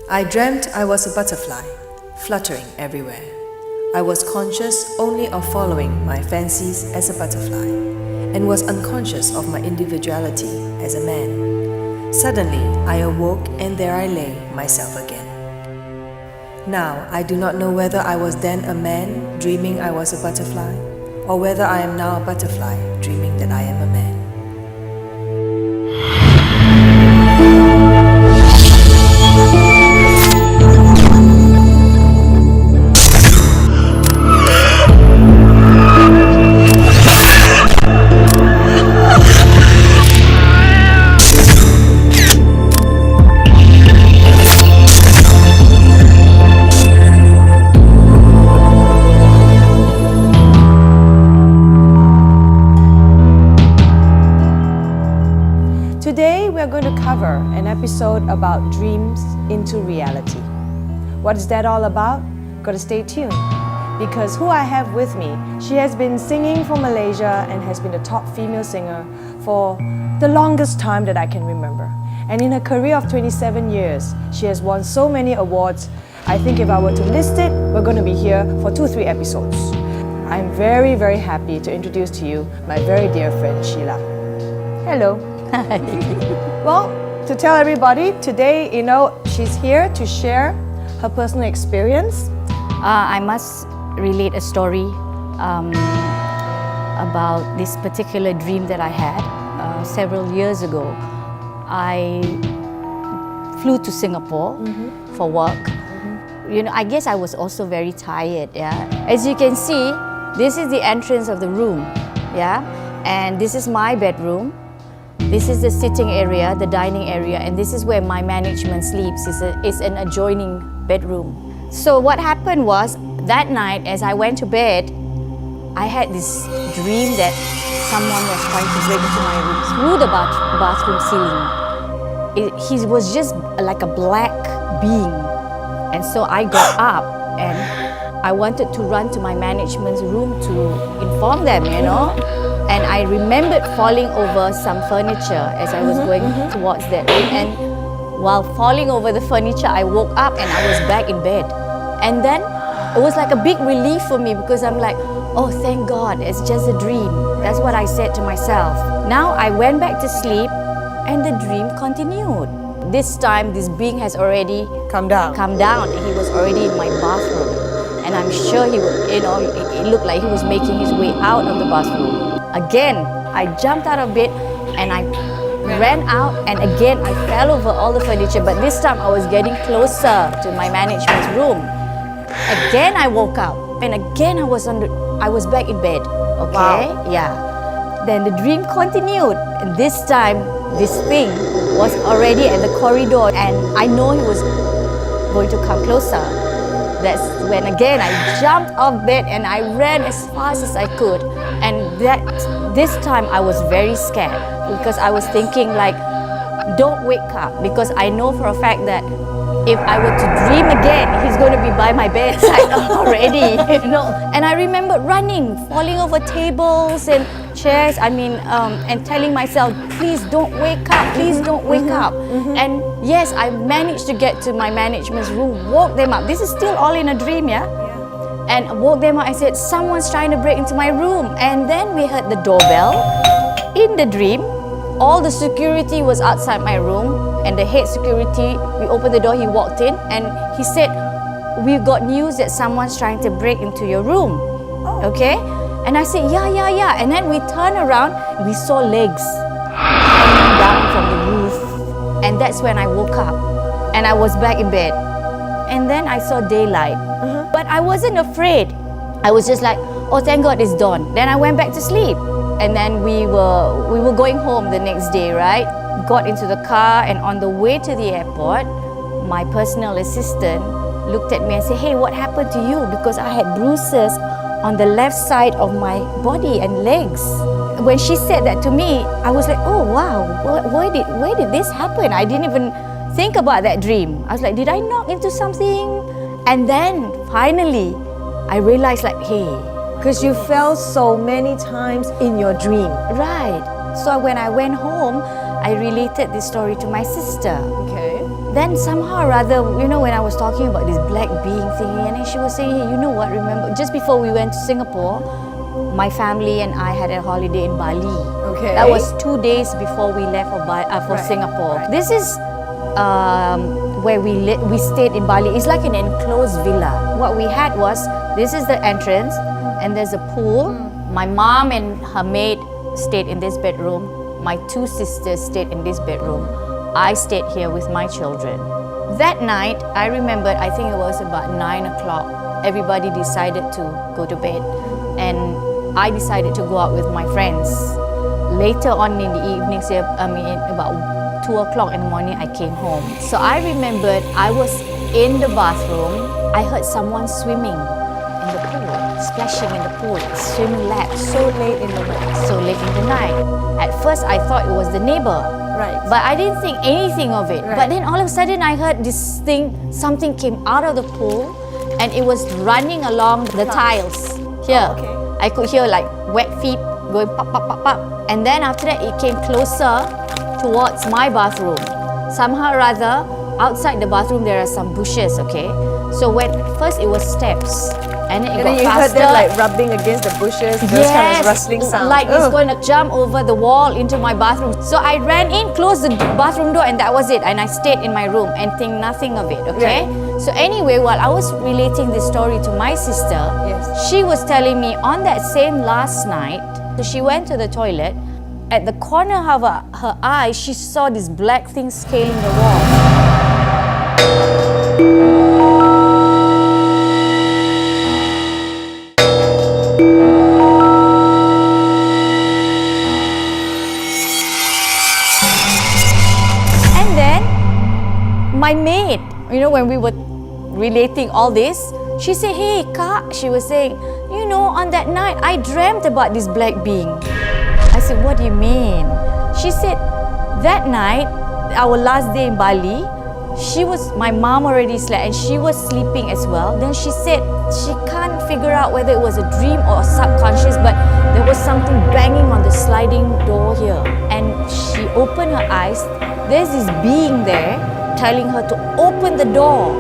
I dreamt I was a butterfly, fluttering everywhere. I was conscious only of following my fancies as a butterfly, and was unconscious of my individuality as a man. Suddenly, I awoke and there I lay, myself again. Now, I do not know whether I was then a man, dreaming I was a butterfly, or whether I am now a butterfly, dreaming that I am a man. Today we are going to cover an episode about dreams into reality. What is that all about? Gotta stay tuned, because who I have with me, she has been singing for Malaysia and has been the top female singer for the longest time that I can remember. And in her career of 27 years, she has won so many awards. I think if I were to list it, we're going to be here for 2-3 episodes. I'm very, very happy to introduce to you my very dear friend Sheila. Hello. Hi. Well, to tell everybody, today, she's here to share her personal experience. I must relate a story about this particular dream that I had several years ago. I flew to Singapore for work. I guess I was also very tired. As you can see, this is the entrance of the room. And this is my bedroom. This is the sitting area, the dining area, and this is where my management sleeps. It's an adjoining bedroom. So what happened was, that night as I went to bed, I had this dream that someone was trying to break into my room through the bathroom ceiling. He was just like a black being. And so I got up and I wanted to run to my management's room to inform them, And I remembered falling over some furniture as I was going towards that room. And while falling over the furniture, I woke up and I was back in bed. And then it was like a big relief for me, because I'm like, oh, thank God, it's just a dream. That's what I said to myself. Now I went back to sleep and the dream continued. This time, this being has already Come down. He was already in my bathroom. And I'm sure he would, it looked like he was making his way out of the bathroom. Again, I jumped out of bed and I ran out, and again I fell over all the furniture, but this time I was getting closer to my management's room. Again I woke up and again I was back in bed. Okay? Wow. Yeah. Then the dream continued, and this time this thing was already at the corridor and I know he was going to come closer. That's when again I jumped off bed and I ran as fast as I could. And this time I was very scared, because I was thinking like, don't wake up, because I know for a fact that if I were to dream again, he's going to be by my bedside already, And I remember running, falling over tables and chairs, and telling myself, please don't wake up, please don't wake up. And yes, I managed to get to my management's room, woke them up. This is still all in a dream, and woke them up. I said, someone's trying to break into my room. And then we heard the doorbell. In the dream, all the security was outside my room, and the head security, we opened the door, he walked in and he said, we've got news that someone's trying to break into your room. Okay? And I said, yeah. And then we turned around, we saw legs hanging down from the roof. And that's when I woke up and I was back in bed. And then I saw daylight. But I wasn't afraid. I was just like, oh, thank God it's dawn. Then I went back to sleep. And then we were going home the next day, right? Got into the car, and on the way to the airport, my personal assistant looked at me and said, hey, what happened to you? Because I had bruises on the left side of my body and legs. When she said that to me, I was like, oh wow, where did this happen? I didn't even think about that dream. I was like, did I knock into something? And then finally, I realized like, hey, Because you fell so many times in your dream. right. So when I went home, I related this story to my sister. Okay. then somehow or other, you know, when I was talking about this black being thingy, and then she was saying, hey, you know what, remember, just before we went to Singapore, my family and I had a holiday in Bali. Okay. That was 2 days before we left for Singapore. Right. This is where we stayed in Bali. It's like an enclosed villa. What we had was, this is the entrance, and there's a pool. My mom and her maid stayed in this bedroom. My 2 sisters stayed in this bedroom. I stayed here with my children. That night, I remembered, I think it was about 9 o'clock. Everybody decided to go to bed. And I decided to go out with my friends. Later on in the evening, about 2 o'clock in the morning, I came home. So I remembered I was in the bathroom. I heard someone swimming in the pool, splashing in the pool, swimming laps. So late in the night. So late in the night. At first, I thought it was the neighbor. Right. But I didn't think anything of it. Right. But then all of a sudden, I heard this thing, something came out of the pool and it was running along the tiles. Here. Oh, okay. I could hear like wet feet going pop, pop, pop, pop. And then after that, it came closer towards my bathroom. Somehow or other, outside the bathroom, there are some bushes, okay? So when first it was steps. And then it And then got you heard faster. them like rubbing against the bushes, those kind of rustling sounds. Like it's going to jump over the wall into my bathroom. So I ran in, closed the bathroom door, and that was it. And I stayed in my room and think nothing of it, okay? So anyway, while I was relating this story to my sister, she was telling me on that same last night, so she went to the toilet. At the corner of her eye, she saw this black thing scaling the wall. My maid, you know, when we were relating all this, she said, hey, Kak, she was saying, you know, on that night, I dreamt about this black being. I said, what do you mean? She said, that night, our last day in Bali, my mom already slept and she was sleeping as well. Then she said, she can't figure out whether it was a dream or subconscious, but there was something banging on the sliding door here. And she opened her eyes, there's this being there, telling her to open the door.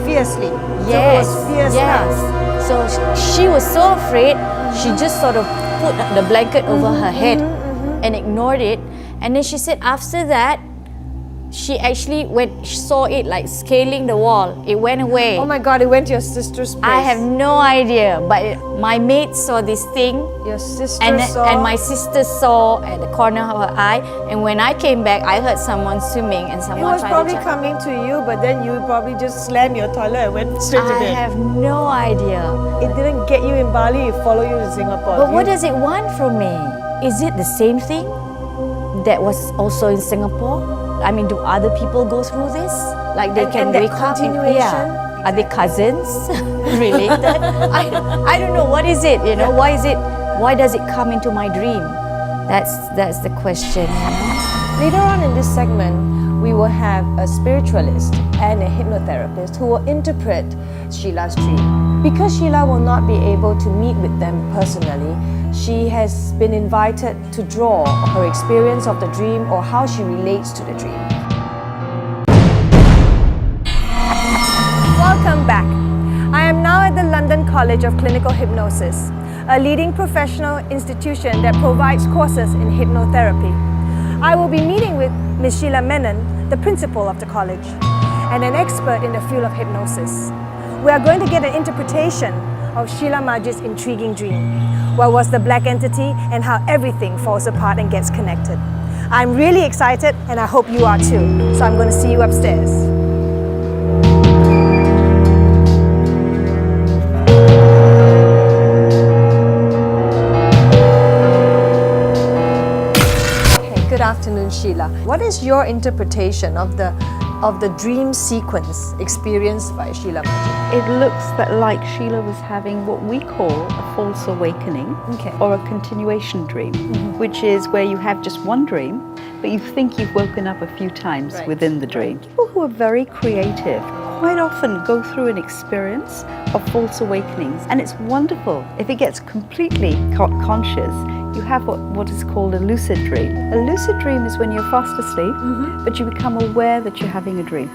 Fiercely. Yes. So it was fierce. Yes. So she was so afraid, she just sort of put the blanket over her head and ignored it. And then she said after that, she actually, when she saw it like scaling the wall, it went away. Oh my God, it went to your sister's place. I have no idea, but my maid saw this thing. Your sister saw. And my sister saw at the corner of her eye. And when I came back, I heard someone swimming and It someone was trying probably to coming to you, but then you probably just slammed your toilet and went straight to I bed. have no idea. It didn't get you in Bali, it followed you to Singapore. But what does it want from me? Is it the same thing that was also in Singapore? I mean, do other people go through this? Like they can and that wake up and continuation? Are they cousins? Related? I don't know. What is it? You know, why does it come into my dream? That's the question. Later on in this segment, we will have a spiritualist and a hypnotherapist who will interpret Sheila's dream. Because Sheila will not be able to meet with them personally, she has been invited to draw her experience of the dream or how she relates to the dream. Welcome back. I am now at the London College of Clinical Hypnosis, a leading professional institution that provides courses in hypnotherapy. I will be meeting with Ms. Sheila Menon, the principal of the college, and an expert in the field of hypnosis. We are going to get an interpretation of Sheila Majid's intriguing dream. What was the black entity and how everything falls apart and gets connected. I'm really excited and I hope you are too. So I'm going to see you upstairs. Good afternoon, Sheila. What is your interpretation of the dream sequence experienced by Sheila Majid? It looks that like Sheila was having what we call a false awakening or a continuation dream, which is where you have just one dream, but you think you've woken up a few times within the dream. People who are very creative quite often go through an experience of false awakenings, and it's wonderful. If it gets completely conscious, you have what is called a lucid dream. A lucid dream is when you're fast asleep, but you become aware that you're having a dream.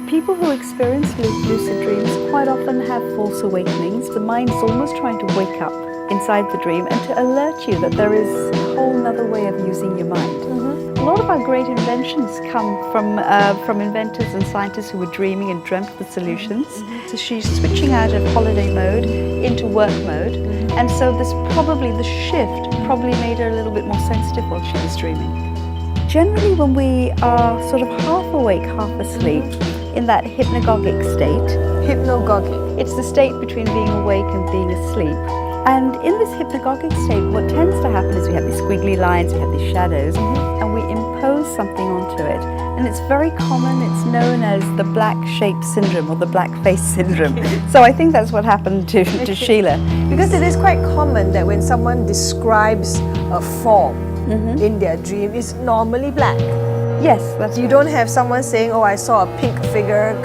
People who experience lucid dreams quite often have false awakenings. The mind is almost trying to wake up inside the dream and to alert you that there is a whole other way of using your mind. A lot of our great inventions come from inventors and scientists who were dreaming and dreamt the solutions. So she's switching out of holiday mode into work mode, and so the shift probably made her a little bit more sensitive while she was dreaming. Generally, when we are sort of half awake, half asleep, in that hypnagogic state. Hypnagogic. It's the state between being awake and being asleep. And in this hypnagogic state, what tends to happen is we have these squiggly lines, we have these shadows, and we impose something onto it. And it's very common, it's known as the black shape syndrome or the black face syndrome. So I think that's what happened to Sheila. Because it is quite common that when someone describes a form in their dream, it's normally black. Yes, that's You right. don't have someone saying, oh, I saw a pink figure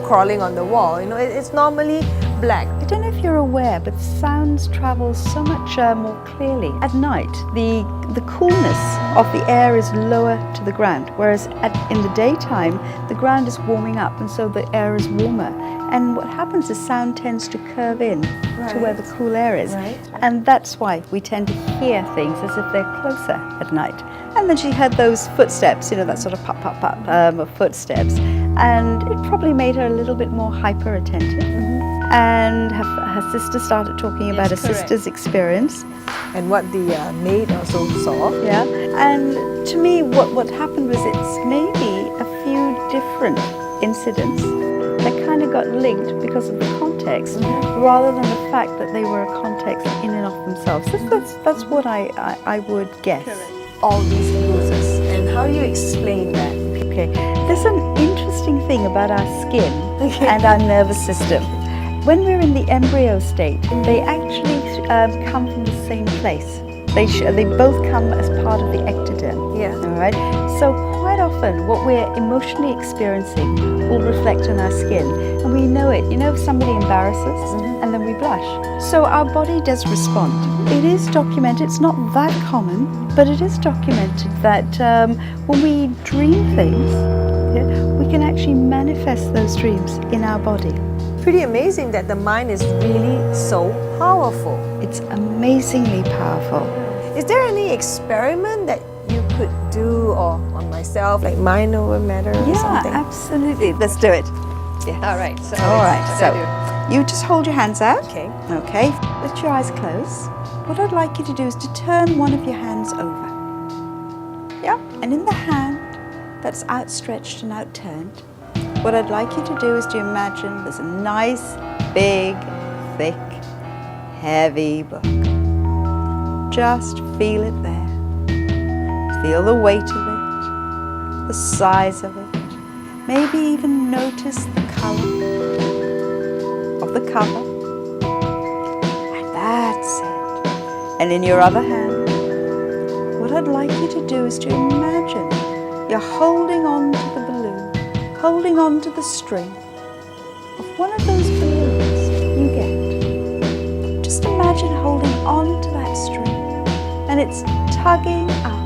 crawling on the wall. It's normally black. I don't know if you're aware, but sounds travel so much more clearly at night. The coolness of the air is lower to the ground, whereas in the daytime, the ground is warming up, and so the air is warmer. And what happens is sound tends to curve in to where the cool air is. Right. And that's why we tend to hear things as if they're closer at night. And then she heard those footsteps, that sort of pop, pop, pop of footsteps. And it probably made her a little bit more hyper attentive. And her sister started talking about her sister's experience. And what the maid also saw. Yeah. And to me, what happened was it's maybe a few different incidents that kind of got linked because of the context, rather than the fact that they were a context in and of themselves. That's what I would guess. All these bruises. And how do you explain that? Okay, there's an interesting thing about our skin and our nervous system. When we're in the embryo state, they actually come from the same place. They both come as part of the ectoderm. Yeah. All right. So quite often, what we're emotionally experiencing will reflect on our skin, and we know it. If somebody embarrasses, and then we blush. So our body does respond. It is documented. It's not that common, but it is documented that when we dream things, we can actually manifest those dreams in our body. Pretty amazing that the mind is really so powerful. It's amazingly powerful. Is there any experiment that you could do or on myself, like mind over matter or something? Yeah, absolutely. Let's do it. Yeah. All right. So All right. So you just hold your hands out. Okay. Okay. Let your eyes close. What I'd like you to do is to turn one of your hands over. Yeah. And in the hand that's outstretched and outturned, what I'd like you to do is to imagine there's a nice, big, thick, heavy book. Just feel it there. Feel the weight of it, the size of it. Maybe even notice the color of the cover. And that's it. And in your other hand, what I'd like you to do is to imagine you're holding on to the balloon, holding on to the string of one of those balloons you get. Just imagine holding on to that string, and it's tugging up,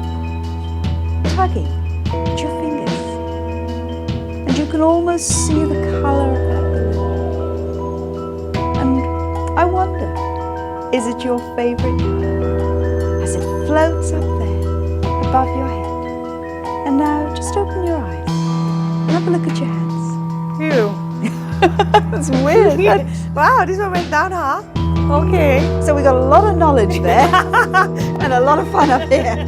tugging at your fingers. And you can almost see the colour of that balloon. And I wonder, is it your favourite colour? As it floats up there, above your head. And now just open your eyes and have a look at your hands. Ew. That's weird. Wow, this one went down, huh? Okay. So we got a lot of knowledge there and a lot of fun up here.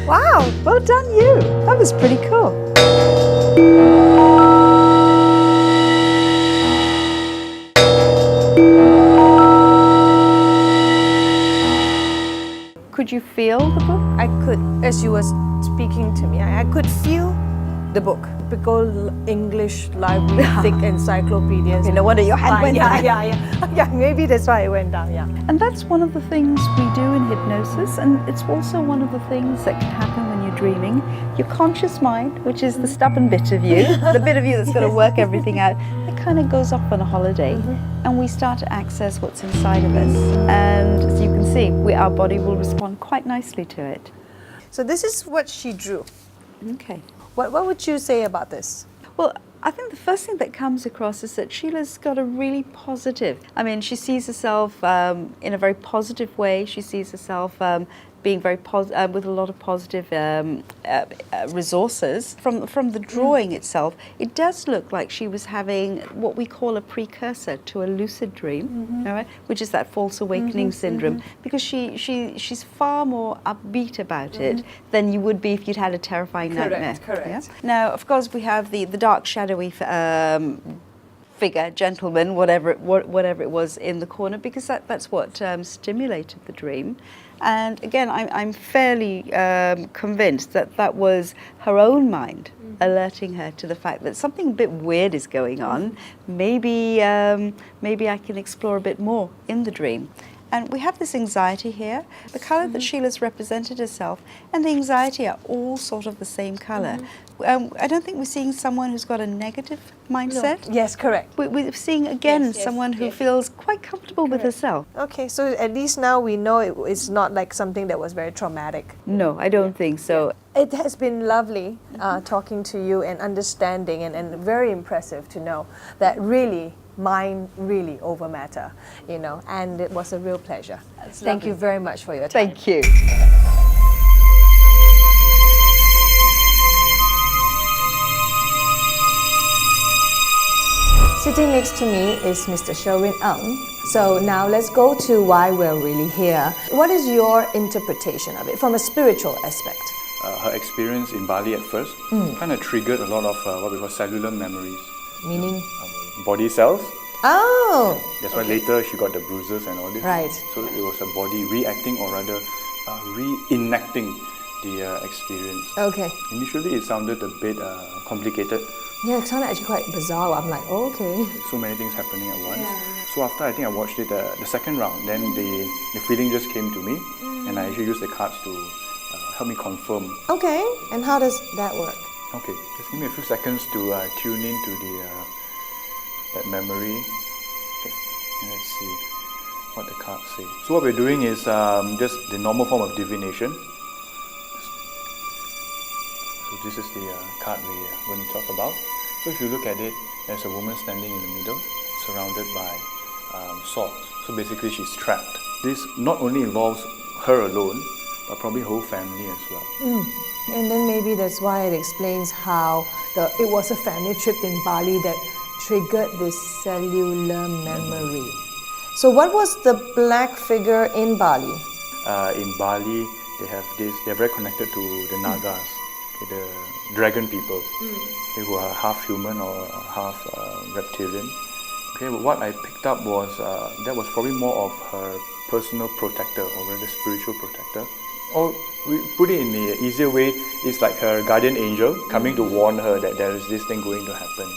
Wow, well done you. That was pretty cool. Could you feel the book? I could, as you were speaking to me, I could feel the book. Typical English library, thick encyclopedias. No wonder your hand went down. Yeah, maybe that's why it went down, yeah. And that's one of the things we do in hypnosis, and it's also one of the things that can happen when you're dreaming. Your conscious mind, which is the stubborn bit of you, the bit of you that's got to work everything out, it kind of goes off on a holiday, and we start to access what's inside of us. And as you can see, our body will respond quite nicely to it. So this is what she drew. Okay. What would you say about this? Well, I think the first thing that comes across is that Sheila's got a really positive. I mean, she sees herself in a very positive way. She sees herself being very with a lot of positive resources. From the drawing itself, it does look like she was having what we call a precursor to a lucid dream, all right, which is that false awakening syndrome, because she's far more upbeat about it than you would be if you'd had a terrifying nightmare. Correct. Yeah? Now, of course, we have the dark, shadowy figure, gentleman, whatever it was in the corner, because that's what stimulated the dream. And again, I'm fairly convinced that was her own mind alerting her to the fact that something a bit weird is going on. Maybe I can explore a bit more in the dream. And we have this anxiety here. The colour that Sheila's represented herself and the anxiety are all sort of the same colour. I don't think we're seeing someone who's got a negative mindset. No. Yes, correct. We're seeing again someone who feels quite comfortable with herself. Okay, so at least now we know it's not like something that was very traumatic. No, I don't think so. It has been lovely talking to you and understanding and very impressive to know that really mind really over matter, you know, and it was a real pleasure. Thank you very much for your time. Thank you. Sitting next to me is Mr. Sherwin Ang. So now let's go to why we're really here. What is your interpretation of it from a spiritual aspect? Her experience in Bali at first kind of triggered a lot of what we call cellular memories. Meaning? Body cells. Oh! That's why later she got the bruises and all this. Right. So it was her body reacting or rather reenacting the experience. Okay. Initially it sounded a bit complicated. Yeah, it sounded actually quite bizarre. I'm like, oh, okay. So many things happening at once. So after I think I watched it the second round, then the feeling just came to me and I actually used the cards to help me confirm. Okay, and how does that work? Okay, just give me a few seconds to tune in to that memory. Okay, let's see what the cards say. So what we're doing is just the normal form of divination. So this is the card we're going to talk about. So if you look at it, there's a woman standing in the middle, surrounded by swords. So basically she's trapped. This not only involves her alone, but probably whole family as well. And then maybe that's why it explains how it was a family trip in Bali that triggered this cellular memory. So what was the black figure in Bali? In Bali, they're very connected to the Nagas, the dragon people, who are half human or half reptilian. Okay, but what I picked up was that was probably more of her personal protector or rather spiritual protector. Or we put it in the easier way, it's like her guardian angel coming to warn her that there is this thing going to happen.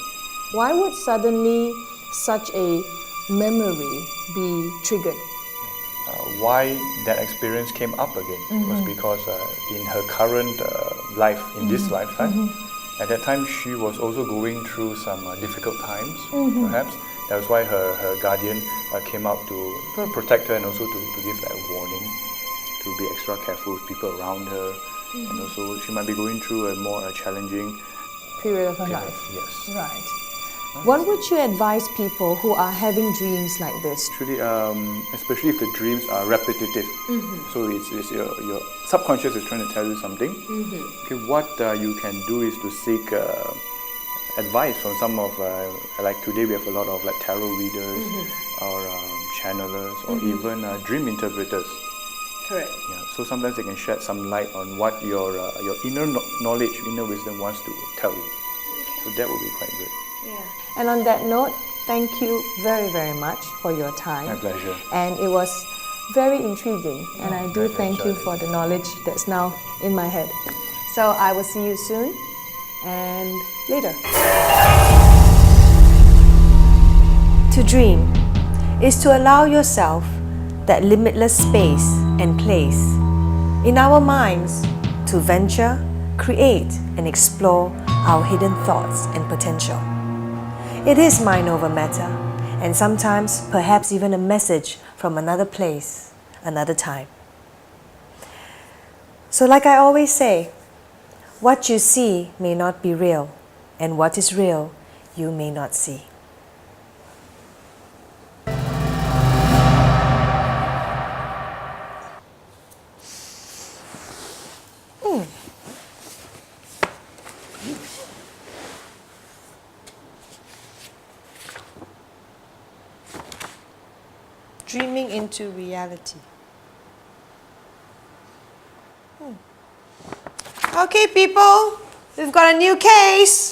Why would suddenly such a memory be triggered? Why that experience came up again was because in her current life, in this lifetime, at that time she was also going through some difficult times, perhaps. That was why her guardian came out to protect her and also to give that warning, to be extra careful with people around her, and also she might be going through a more challenging Period of her life. Yes. Right. What would you advise people who are having dreams like this? Actually, especially if the dreams are repetitive. So it's your subconscious is trying to tell you something. Okay, what you can do is to seek advice from some of, like today we have a lot of like tarot readers or channelers or even dream interpreters. Correct. Yeah, so sometimes they can shed some light on what your inner knowledge, inner wisdom wants to tell you. So that would be quite good. And on that note, thank you very, very much for your time. My pleasure. And it was very intriguing, and I do thank you for the knowledge that's now in my head. So I will see you soon and later. To dream is to allow yourself that limitless space and place in our minds to venture, create, and explore our hidden thoughts and potential. It is mind over matter, and sometimes perhaps even a message from another place, another time. So like I always say, what you see may not be real, and what is real you may not see. Dreaming into reality. Okay, people, we've got a new case.